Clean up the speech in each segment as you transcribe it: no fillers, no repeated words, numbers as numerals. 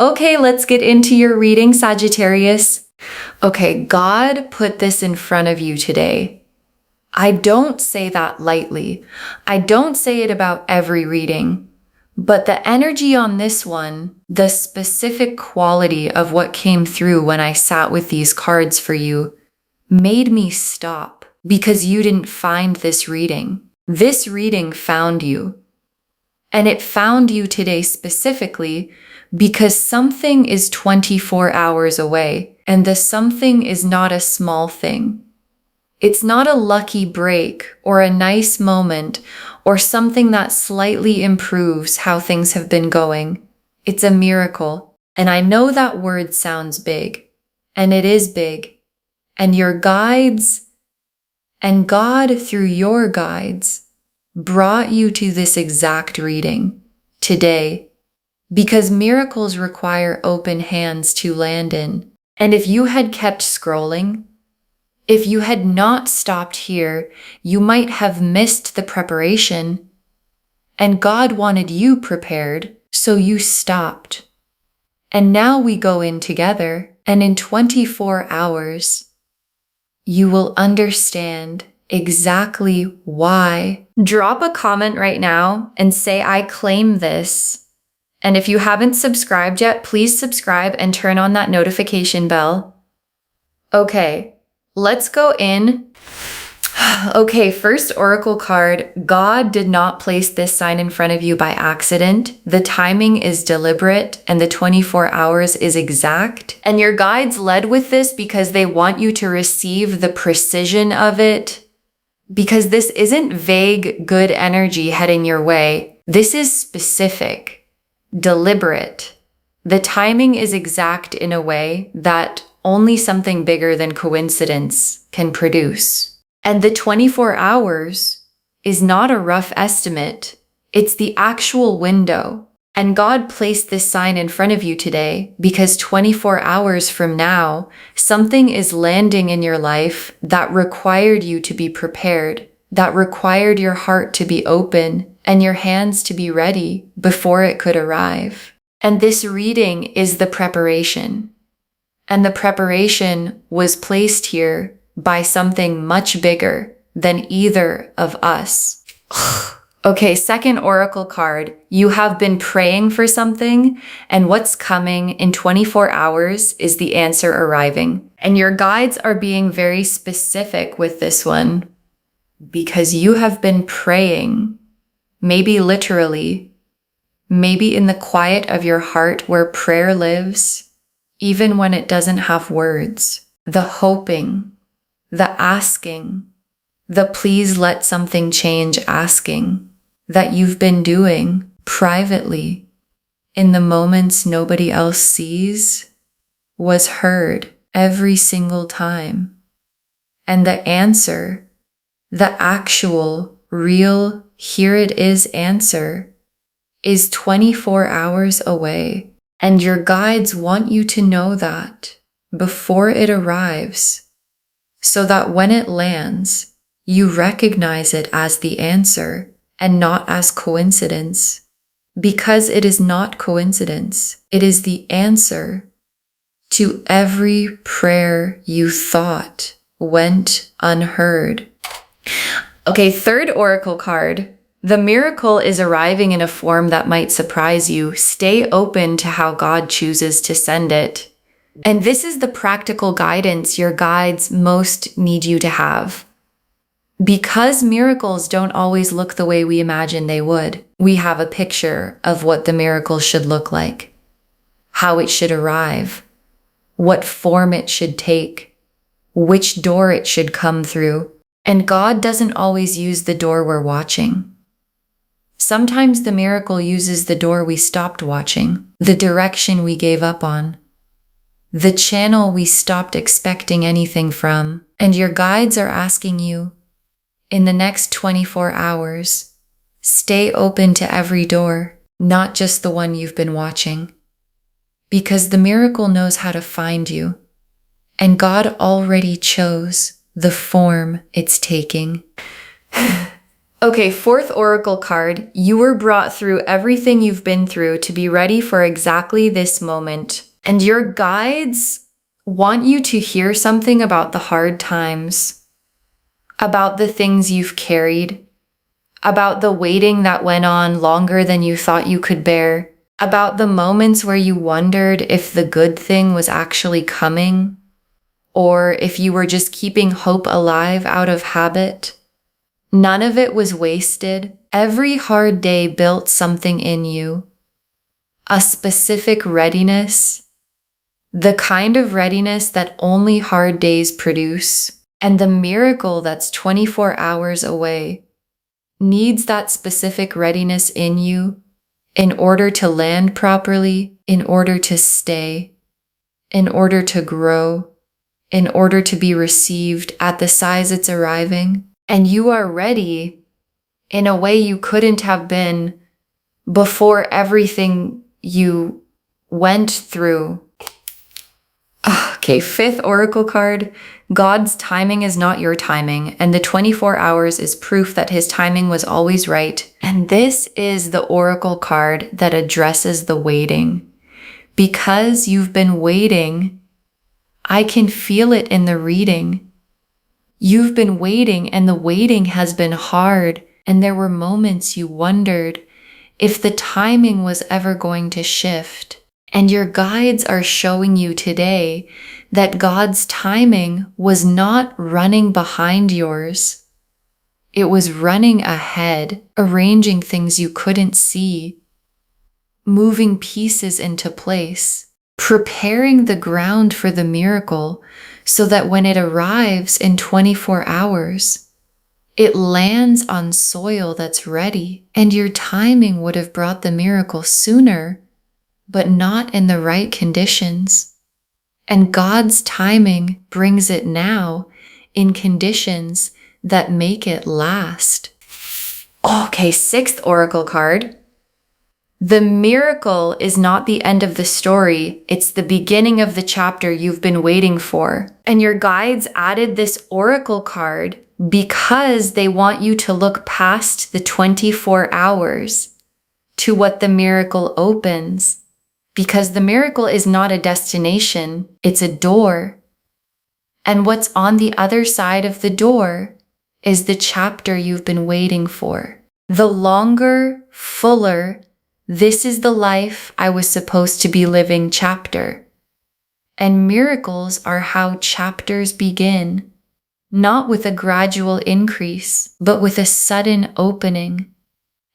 Okay, let's get into your reading, Sagittarius. Okay, God put this in front of you today. I don't say that lightly. I don't say it about every reading. But the energy on this one, the specific quality of what came through when I sat with these cards for you, made me stop because you didn't find this reading. This reading found you. And it found you today specifically because something is 24 hours away, and the something is not a small thing. It's not a lucky break or a nice moment or something that slightly improves how things have been going. It's a miracle. And I know that word sounds big, and it is big. And your guides and God through your guides brought you to this exact reading today because miracles require open hands to land in. And if you had kept scrolling, if you had not stopped here, you might have missed the preparation. And God wanted you prepared, so you stopped. And now we go in together, and in 24 hours, you will understand exactly why. Drop a comment right now and say, I claim this. And if you haven't subscribed yet, please subscribe and turn on that notification bell. Okay, let's go in. Okay, first oracle card. God did not place this sign in front of you by accident. The timing is deliberate and the 24 hours is exact. And your guides led with this because they want you to receive the precision of it. Because this isn't vague, good energy heading your way. This is specific, deliberate. The timing is exact in a way that only something bigger than coincidence can produce. And the 24 hours is not a rough estimate. It's the actual window. And God placed this sign in front of you today because 24 hours from now, something is landing in your life that required you to be prepared, that required your heart to be open and your hands to be ready before it could arrive. And this reading is the preparation. And the preparation was placed here by something much bigger than either of us. Okay, second oracle card. You have been praying for something, and what's coming in 24 hours is the answer arriving. And your guides are being very specific with this one because you have been praying, maybe literally, maybe in the quiet of your heart where prayer lives, even when it doesn't have words. The hoping, the asking, the please let something change asking that you've been doing privately in the moments nobody else sees was heard every single time. And the answer, the actual, real, here it is answer is 24 hours away. And your guides want you to know that before it arrives, so that when it lands, you recognize it as the answer and not as coincidence, because it is not coincidence. It is the answer to every prayer you thought went unheard. Okay, third oracle card. The miracle is arriving in a form that might surprise you. Stay open to how God chooses to send it. And this is the practical guidance your guides most need you to have. Because miracles don't always look the way we imagine they would, we have a picture of what the miracle should look like, how it should arrive, what form it should take, which door it should come through. And God doesn't always use the door we're watching. Sometimes the miracle uses the door we stopped watching, the direction we gave up on, the channel we stopped expecting anything from. And your guides are asking you, in the next 24 hours, stay open to every door, not just the one you've been watching. Because the miracle knows how to find you, and God already chose the form it's taking. Okay, fourth oracle card. You were brought through everything you've been through to be ready for exactly this moment. And your guides want you to hear something about the hard times, about the things you've carried, about the waiting that went on longer than you thought you could bear, about the moments where you wondered if the good thing was actually coming, or if you were just keeping hope alive out of habit. None of it was wasted. Every hard day built something in you. A specific readiness, the kind of readiness that only hard days produce, and the miracle that's 24 hours away needs that specific readiness in you in order to land properly, in order to stay, in order to grow, in order to be received at the size it's arriving. And you are ready in a way you couldn't have been before everything you went through. Okay, fifth oracle card. God's timing is not your timing, and the 24 hours is proof that his timing was always right. And this is the oracle card that addresses the waiting. Because you've been waiting, I can feel it in the reading. You've been waiting, and the waiting has been hard, and there were moments you wondered if the timing was ever going to shift. And your guides are showing you today that God's timing was not running behind yours. It was running ahead, arranging things you couldn't see, moving pieces into place, preparing the ground for the miracle so that when it arrives in 24 hours, it lands on soil that's ready. And your timing would have brought the miracle sooner, but not in the right conditions. And God's timing brings it now in conditions that make it last. Okay, sixth oracle card. The miracle is not the end of the story, it's the beginning of the chapter you've been waiting for. And your guides added this oracle card because they want you to look past the 24 hours to what the miracle opens. Because the miracle is not a destination, it's a door. And what's on the other side of the door is the chapter you've been waiting for. The longer, fuller, this is the life I was supposed to be living chapter. And miracles are how chapters begin, not with a gradual increase, but with a sudden opening.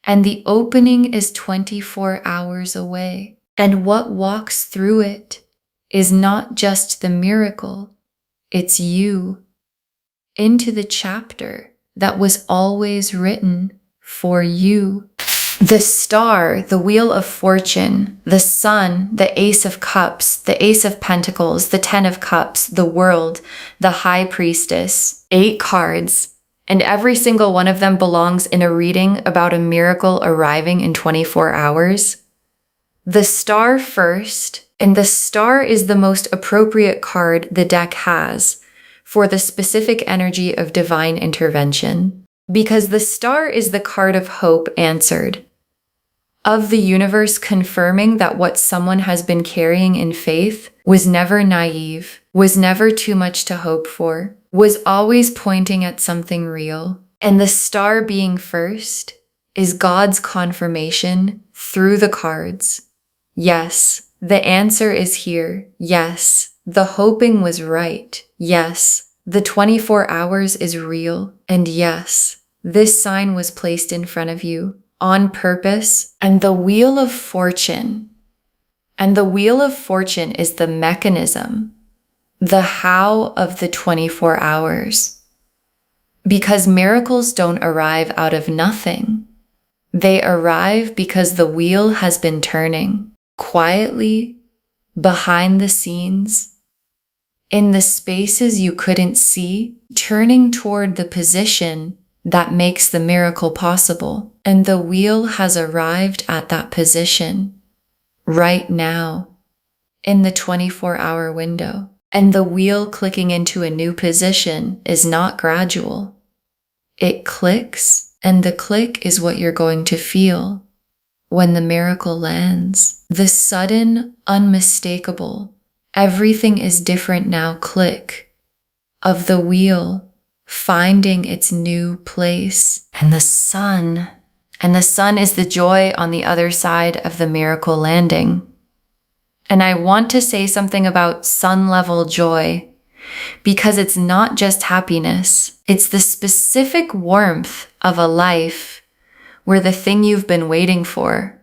And the opening is 24 hours away. And what walks through it is not just the miracle, it's you, into the chapter that was always written for you. The star, the wheel of fortune, the sun, the ace of cups, the ace of pentacles, the 10 of cups, the world, the high priestess, 8 cards, and every single one of them belongs in a reading about a miracle arriving in 24 hours. The star first, and the star is the most appropriate card the deck has for the specific energy of divine intervention, because the star is the card of hope answered, of the universe confirming that what someone has been carrying in faith was never naive, was never too much to hope for, was always pointing at something real. And the star being first is God's confirmation through the cards. Yes, the answer is here. Yes, the hoping was right. Yes, the 24 hours is real. And yes, this sign was placed in front of you on purpose. And the wheel of fortune. And the wheel of fortune is the mechanism, the how of the 24 hours. Because miracles don't arrive out of nothing. They arrive because the wheel has been turning. Quietly, behind the scenes, in the spaces you couldn't see, turning toward the position that makes the miracle possible. And the wheel has arrived at that position right now in the 24-hour window. And the wheel clicking into a new position is not gradual. It clicks And the click is what you're going to feel when the miracle lands. The sudden, unmistakable, everything is different now click of the wheel finding its new place. And the sun is the joy on the other side of the miracle landing. And I want to say something about sun level joy, because it's not just happiness. It's the specific warmth of a life where the thing you've been waiting for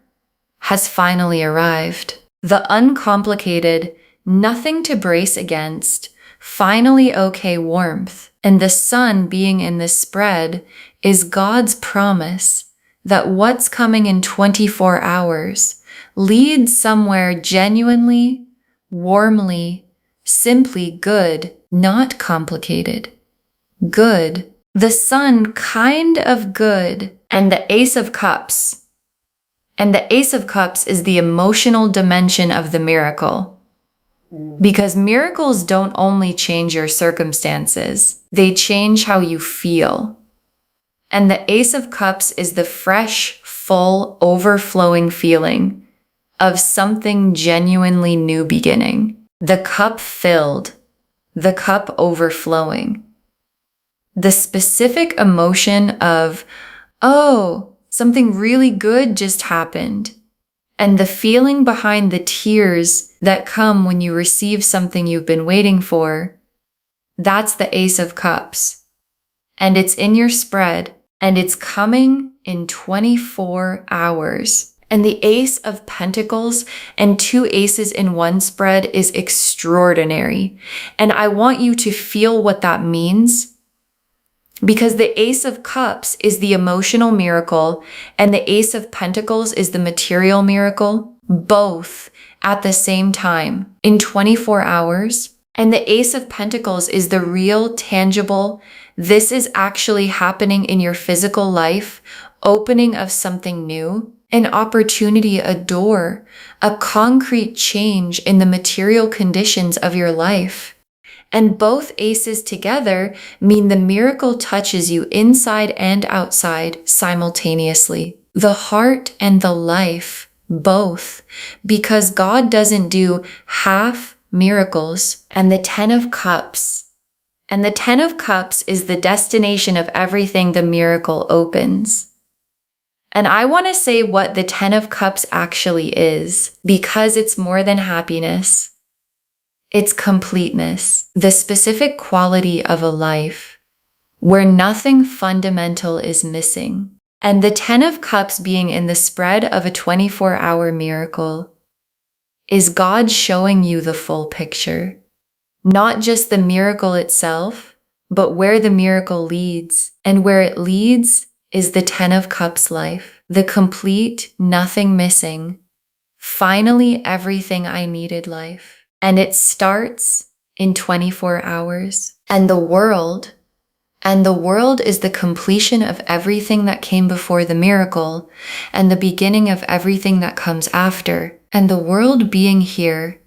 has finally arrived. The uncomplicated, nothing to brace against, finally okay warmth. And the sun being in this spread is God's promise that what's coming in 24 hours leads somewhere genuinely, warmly, simply good, not complicated. Good. The sun kind of good. And the Ace of Cups. And the Ace of Cups is the emotional dimension of the miracle. Because miracles don't only change your circumstances, they change how you feel. And the Ace of Cups is the fresh, full, overflowing feeling of something genuinely new beginning. The cup filled, the cup overflowing. The specific emotion of, oh, something really good just happened. And the feeling behind the tears that come when you receive something you've been waiting for, that's the Ace of Cups. And it's in your spread, and it's coming in 24 hours. And the Ace of Pentacles and two aces in one spread is extraordinary. And I want you to feel what that means, because the Ace of Cups is the emotional miracle and the Ace of Pentacles is the material miracle, both at the same time in 24 hours. And the Ace of Pentacles is the real, tangible, this is actually happening in your physical life, opening of something new, an opportunity, a door, a concrete change in the material conditions of your life. And both aces together mean the miracle touches you inside and outside simultaneously. The heart and the life, both, because God doesn't do half miracles. And the Ten of Cups. And the Ten of Cups is the destination of everything the miracle opens. And I want to say what the Ten of Cups actually is, because it's more than happiness. It's completeness, the specific quality of a life where nothing fundamental is missing. And the Ten of Cups being in the spread of a 24-hour miracle is God showing you the full picture. Not just the miracle itself, but where the miracle leads. And where it leads is the Ten of Cups life, the complete, nothing missing, finally everything I needed life. And it starts in 24 hours. And the world is the completion of everything that came before the miracle and the beginning of everything that comes after. And the world being here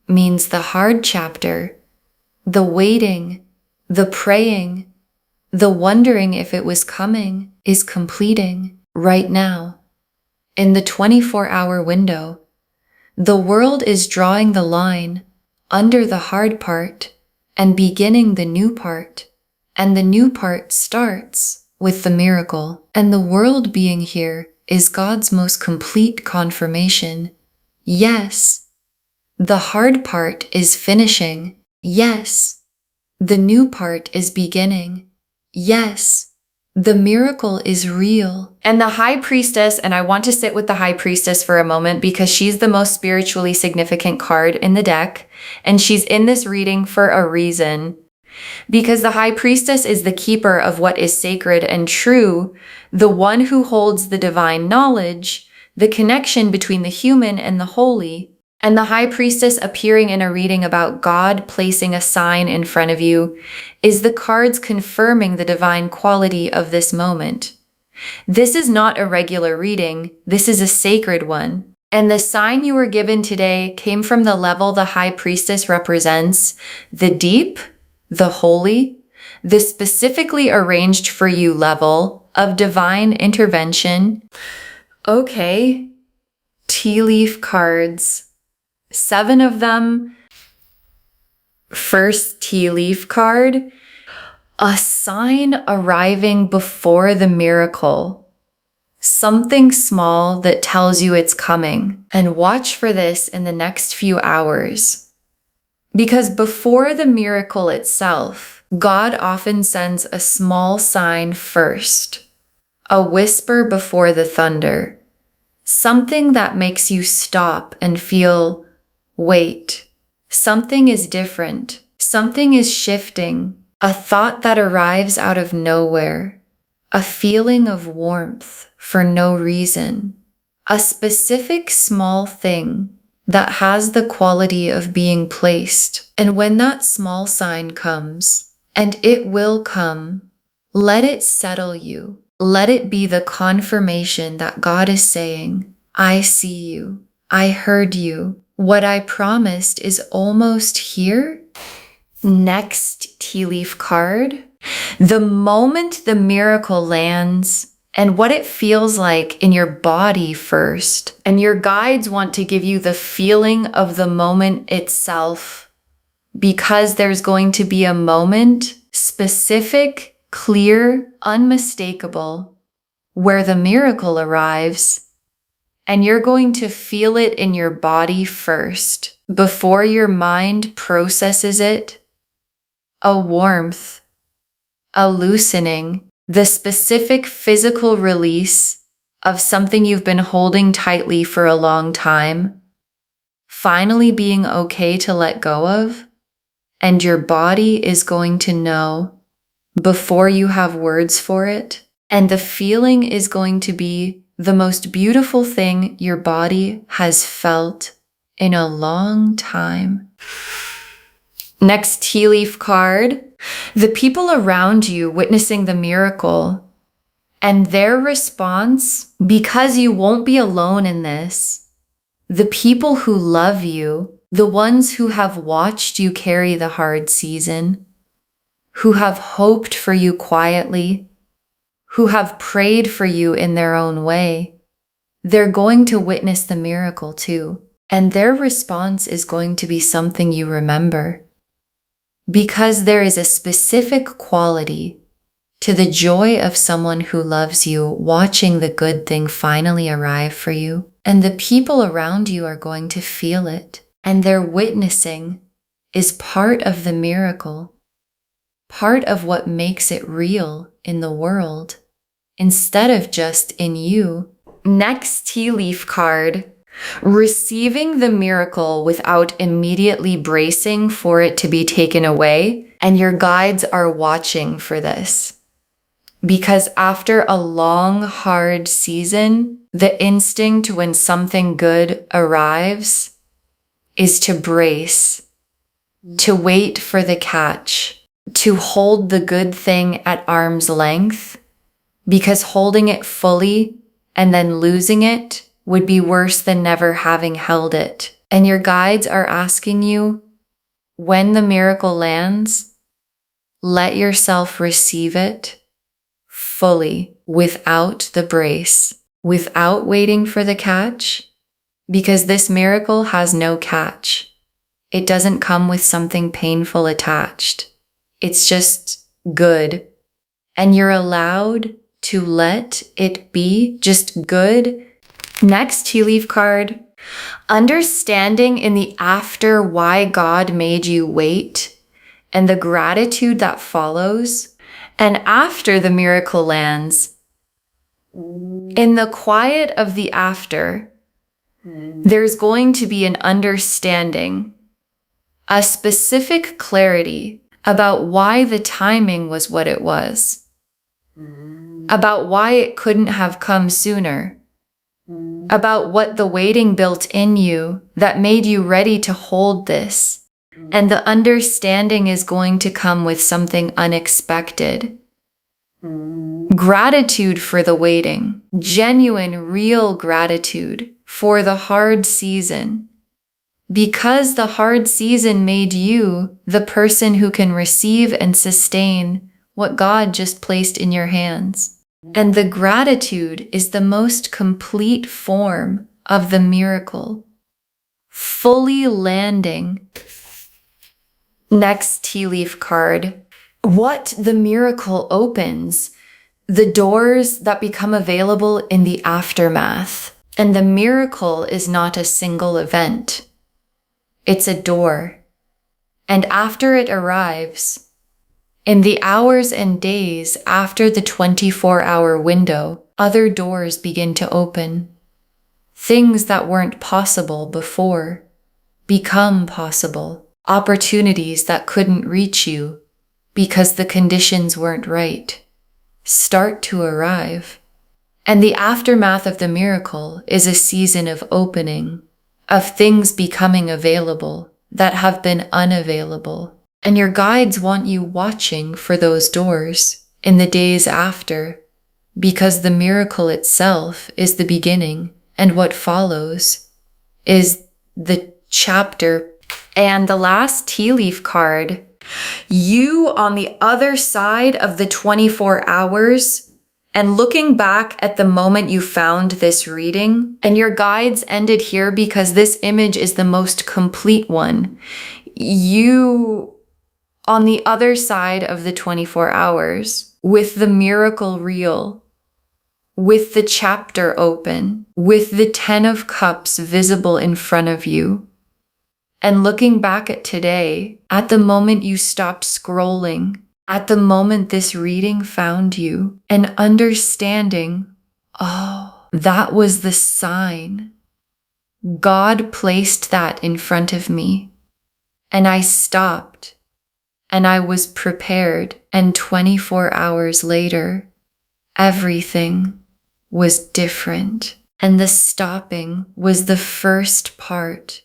means the hard chapter, the waiting, the praying, the wondering if it was coming is completing right now. In the 24-hour window, the world is drawing the line under the hard part and beginning the new part. And the new part starts with the miracle. And the world being here is God's most complete confirmation. Yes, the hard part is finishing. Yes, the new part is beginning. Yes, the miracle is real. And the High Priestess, and I want to sit with the High Priestess for a moment because she's the most spiritually significant card in the deck, and she's in this reading for a reason. Because the High Priestess is the keeper of what is sacred and true, the one who holds the divine knowledge, the connection between the human and the holy. And the High Priestess appearing in a reading about God placing a sign in front of you is the cards confirming the divine quality of this moment. This is not a regular reading, this is a sacred one. And the sign you were given today came from the level the High Priestess represents, the deep, the holy, the specifically arranged for you level, of divine intervention. Okay, tea leaf cards, 7 of them. First tea leaf card, a sign arriving before the miracle. Something small that tells you it's coming. And watch for this in the next few hours. Because before the miracle itself, God often sends a small sign first. A whisper before the thunder. Something that makes you stop and feel, wait. Something is different. Something is shifting. A thought that arrives out of nowhere. A feeling of warmth for no reason. A specific small thing that has the quality of being placed. And when that small sign comes, and it will come, let it settle you. Let it be the confirmation that God is saying, I see you. I heard you. What I promised is almost here. Next tea leaf card. The moment the miracle lands and what it feels like in your body first. And your guides want to give you the feeling of the moment itself because there's going to be a moment, specific, clear, unmistakable, where the miracle arrives. And you're going to feel it in your body first before your mind processes it. A warmth, a loosening, the specific physical release of something you've been holding tightly for a long time, finally being okay to let go of, and your body is going to know before you have words for it, and the feeling is going to be the most beautiful thing your body has felt in a long time. Next tea leaf card, the people around you witnessing the miracle and their response, because you won't be alone in this. The people who love you, the ones who have watched you carry the hard season, who have hoped for you quietly, who have prayed for you in their own way, they're going to witness the miracle too. And their response is going to be something you remember. Because there is a specific quality to the joy of someone who loves you watching the good thing finally arrive for you. And the people around you are going to feel it. And their witnessing is part of the miracle. Part of what makes it real in the world, instead of just in you. Next tea leaf card, receiving the miracle without immediately bracing for it to be taken away. And your guides are watching for this. Because after a long, hard season, the instinct when something good arrives is to brace, to wait for the catch, to hold the good thing at arm's length, because holding it fully and then losing it would be worse than never having held it. And your guides are asking you, when the miracle lands, let yourself receive it fully, without the brace, without waiting for the catch, because this miracle has no catch. It doesn't come with something painful attached. It's just good. And you're allowed to let it be just good. Next tea leaf card, understanding in the after why God made you wait and the gratitude that follows. And after the miracle lands, in the quiet of the after, there's going to be an understanding, a specific clarity about why the timing was what it was, about why it couldn't have come sooner, about what the waiting built in you that made you ready to hold this. And the understanding is going to come with something unexpected. Gratitude for the waiting, genuine, real gratitude for the hard season. Because the hard season made you the person who can receive and sustain what God just placed in your hands. And the gratitude is the most complete form of the miracle. Fully landing. Next tea leaf card. What the miracle opens. The doors that become available in the aftermath. And the miracle is not a single event. It's a door. And after it arrives, in the hours and days after the 24-hour window, other doors begin to open. Things that weren't possible before become possible. Opportunities that couldn't reach you because the conditions weren't right start to arrive. And the aftermath of the miracle is a season of opening, of things becoming available that have been unavailable. And your guides want you watching for those doors in the days after, because the miracle itself is the beginning, and what follows is the chapter. And the last tea leaf card, you on the other side of the 24 hours, and looking back at the moment you found this reading, and your guides ended here because this image is the most complete one. You on the other side of the 24 hours, with the miracle real, with the chapter open, with the 10 of Cups visible in front of you, and looking back at today, at the moment you stopped scrolling, at the moment this reading found you, and understanding, oh, that was the sign. God placed that in front of me, and I stopped, and I was prepared, and 24 hours later, everything was different, and the stopping was the first part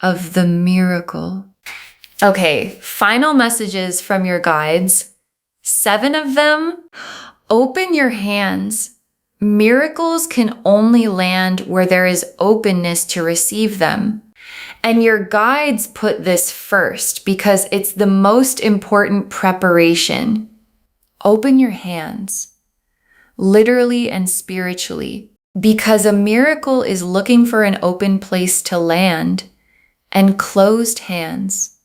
of the miracle. Okay, final messages from your guides. 7 of them. Open your hands. Miracles can only land where there is openness to receive them. And your guides put this first because it's the most important preparation. Open your hands, literally and spiritually, because a miracle is looking for an open place to land, and closed hands,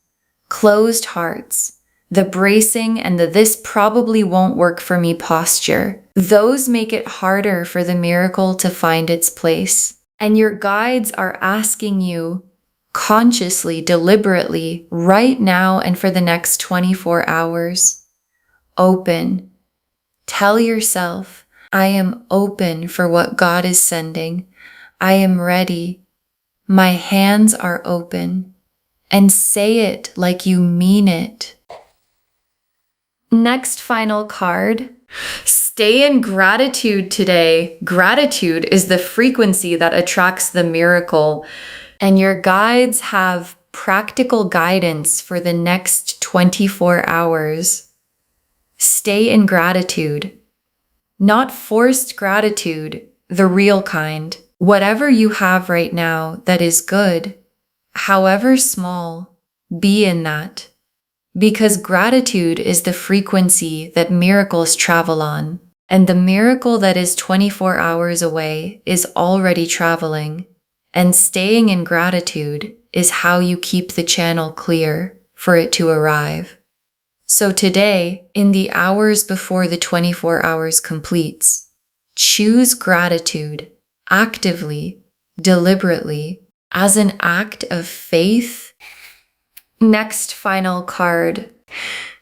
closed hearts, the bracing and the "this probably won't work for me" posture, those make it harder for the miracle to find its place. And your guides are asking you consciously, deliberately, right now and for the next 24 hours, open. Tell yourself, I am open for what God is sending. I am ready. My hands are open. And say it like you mean it. Next final card. Stay in gratitude today. Gratitude is the frequency that attracts the miracle. And your guides have practical guidance for the next 24 hours. Stay in gratitude. Not forced gratitude, the real kind. Whatever you have right now that is good, however small, be in that. Because gratitude is the frequency that miracles travel on. And the miracle that is 24 hours away is already traveling. And staying in gratitude is how you keep the channel clear for it to arrive. So today, in the hours before the 24 hours completes, choose gratitude actively, deliberately, as an act of faith. Next final card.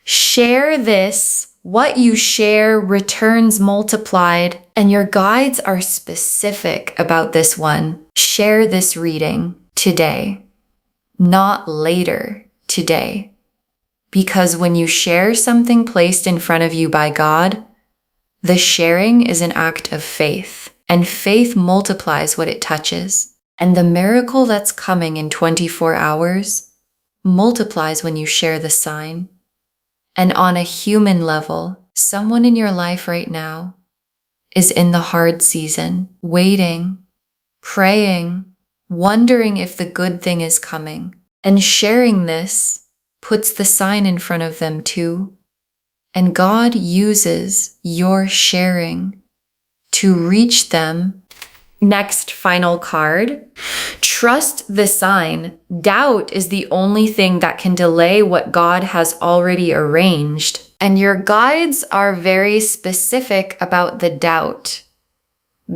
Share this. What you share returns multiplied, and your guides are specific about this one. Share this reading today, not later, today. Because when you share something placed in front of you by God, the sharing is an act of faith, and faith multiplies what it touches. And the miracle that's coming in 24 hours multiplies when you share the sign. And on a human level, someone in your life right now is in the hard season, waiting, praying, wondering if the good thing is coming. And sharing this puts the sign in front of them too. And God uses your sharing to reach them. Next, final card. Trust the sign. Doubt is the only thing that can delay what God has already arranged. And your guides are very specific about the doubt.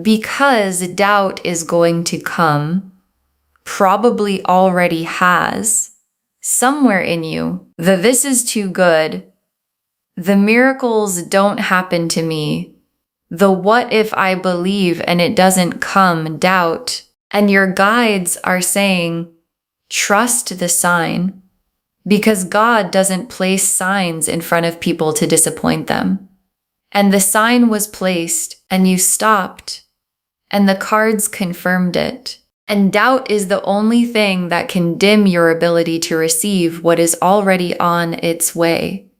Because doubt is going to come, probably already has, somewhere in you. The "this is too good," the "miracles don't happen to me," the "what if I believe and it doesn't come" doubt. And your guides are saying, trust the sign, because God doesn't place signs in front of people to disappoint them. And the sign was placed, and you stopped, and the cards confirmed it. And doubt is the only thing that can dim your ability to receive what is already on its way.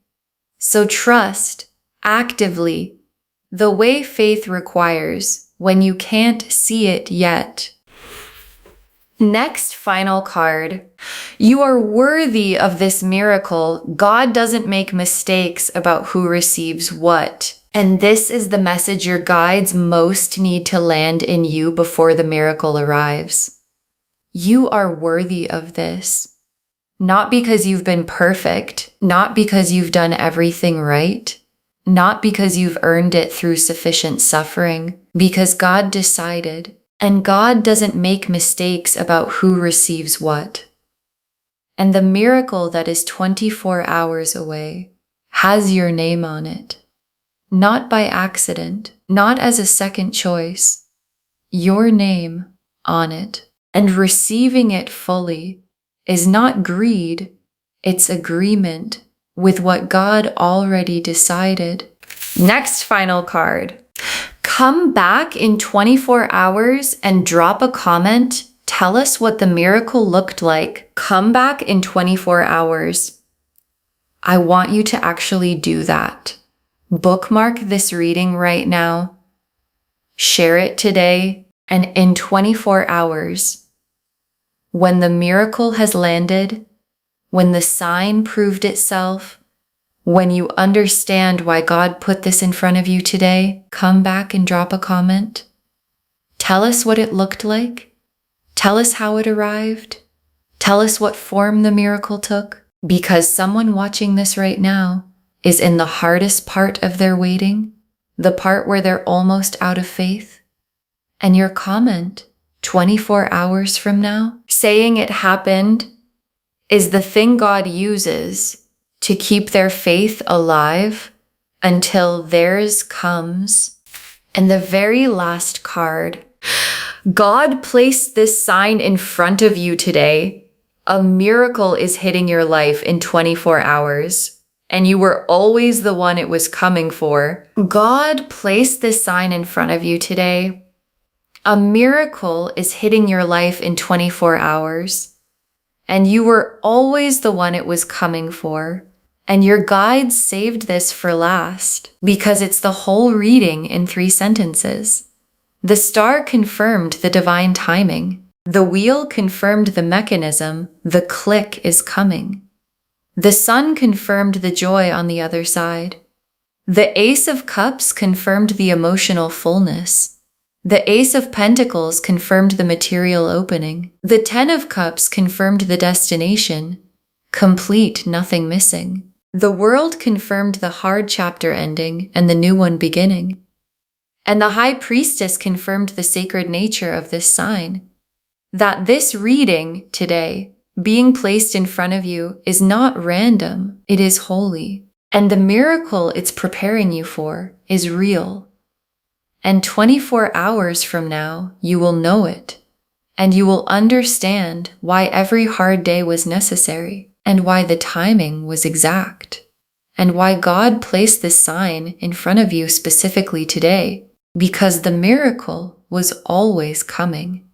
So trust, actively, the way faith requires when you can't see it yet. Next, final card. You are worthy of this miracle. God doesn't make mistakes about who receives what. And this is the message your guides most need to land in you before the miracle arrives. You are worthy of this. Not because you've been perfect, not because you've done everything right, not because you've earned it through sufficient suffering, because God decided. And God doesn't make mistakes about who receives what. And the miracle that is 24 hours away has your name on it. Not by accident, not as a second choice. Your name on it. And receiving it fully is not greed, it's agreement with what God already decided. Next final card. Come back in 24 hours and drop a comment. Tell us what the miracle looked like. Come back in 24 hours. I want you to actually do that. Bookmark this reading right now. Share it today, and in 24 hours, when the miracle has landed, when the sign proved itself, when you understand why God put this in front of you today, come back and drop a comment. Tell us what it looked like. Tell us how it arrived. Tell us what form the miracle took. Because someone watching this right now is in the hardest part of their waiting, the part where they're almost out of faith. And your comment, 24 hours from now, saying it happened, is the thing God uses to keep their faith alive until theirs comes. And the very last card. God placed this sign in front of you today. A miracle is hitting your life in 24 hours, and you were always the one it was coming for. God placed this sign in front of you today. A miracle is hitting your life in 24 hours, and you were always the one it was coming for. And your guides saved this for last, because it's the whole reading in 3 sentences. The star confirmed the divine timing. The wheel confirmed the mechanism. The click is coming. The sun confirmed the joy on the other side. The Ace of Cups confirmed the emotional fullness. The Ace of Pentacles confirmed the material opening. The 10 of Cups confirmed the destination. Complete, nothing missing. The World confirmed the hard chapter ending and the new one beginning. And the High Priestess confirmed the sacred nature of this sign. That this reading today, being placed in front of you, is not random, it is holy. And the miracle it's preparing you for is real. And 24 hours from now, you will know it. And you will understand why every hard day was necessary. And why the timing was exact, and why God placed this sign in front of you specifically today, because the miracle was always coming,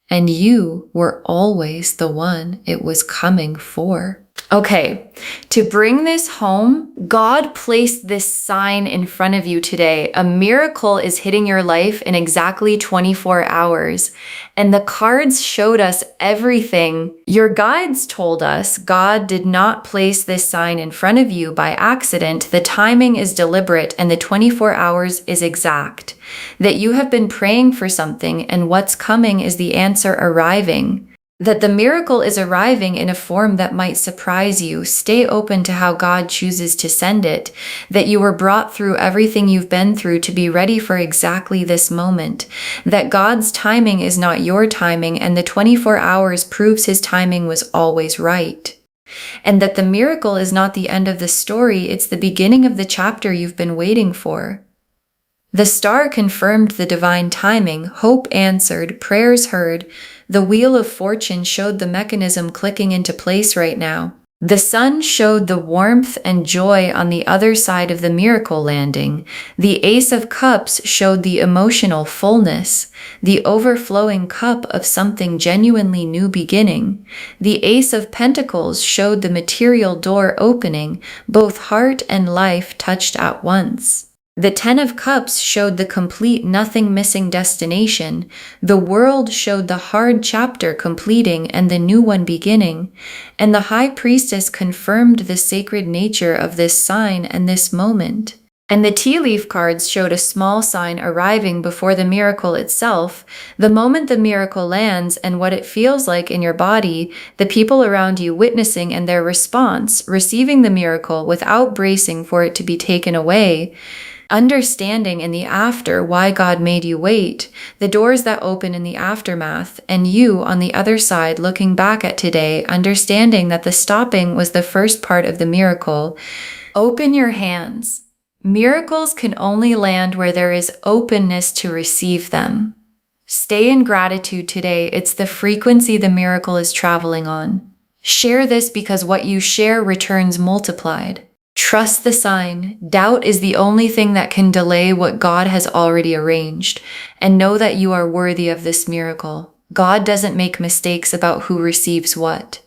and you were always the one it was coming for. Okay, to bring this home, God placed this sign in front of you today. A miracle is hitting your life in exactly 24 hours. And the cards showed us everything. Your guides told us God did not place this sign in front of you by accident. The timing is deliberate and the 24 hours is exact. That you have been praying for something and what's coming is the answer arriving. That the miracle is arriving in a form that might surprise you. Stay open to how God chooses to send it. That you were brought through everything you've been through to be ready for exactly this moment. That God's timing is not your timing, and the 24 hours proves his timing was always right. And that the miracle is not the end of the story, it's the beginning of the chapter you've been waiting for. The star confirmed the divine timing, hope answered, prayers heard. The wheel of fortune showed the mechanism clicking into place right now. The sun showed the warmth and joy on the other side of the miracle landing. The Ace of Cups showed the emotional fullness, the overflowing cup of something genuinely new beginning. The Ace of Pentacles showed the material door opening, both heart and life touched at once. The Ten of Cups showed the complete nothing missing destination. The World showed the hard chapter completing and the new one beginning. And the High Priestess confirmed the sacred nature of this sign and this moment. And the tea leaf cards showed a small sign arriving before the miracle itself. The moment the miracle lands and what it feels like in your body, the people around you witnessing and their response, receiving the miracle without bracing for it to be taken away. Understanding in the after why God made you wait, the doors that open in the aftermath, and you on the other side looking back at today, understanding that the stopping was the first part of the miracle. Open your hands. Miracles can only land where there is openness to receive them. Stay in gratitude today. It's the frequency the miracle is traveling on. Share this because what you share returns multiplied. Trust the sign. Doubt is the only thing that can delay what God has already arranged. And know that you are worthy of this miracle. God doesn't make mistakes about who receives what.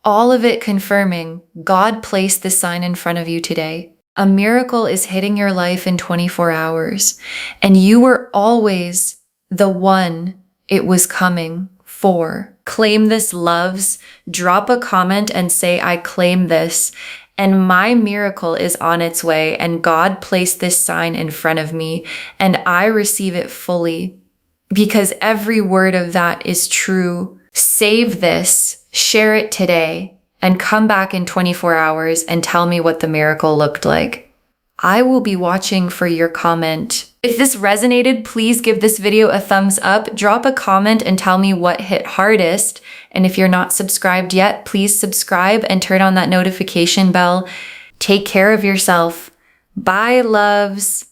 All of it confirming, God placed this sign in front of you today. A miracle is hitting your life in 24 hours. And you were always the one it was coming for. Claim this, loves. Drop a comment and say, I claim this. And my miracle is on its way, and God placed this sign in front of me, and I receive it fully, because every word of that is true. Save this, share it today, and come back in 24 hours and tell me what the miracle looked like. I will be watching for your comment. If this resonated, please give this video a thumbs up, drop a comment and tell me what hit hardest. And if you're not subscribed yet, please subscribe and turn on that notification bell. Take care of yourself. Bye, loves.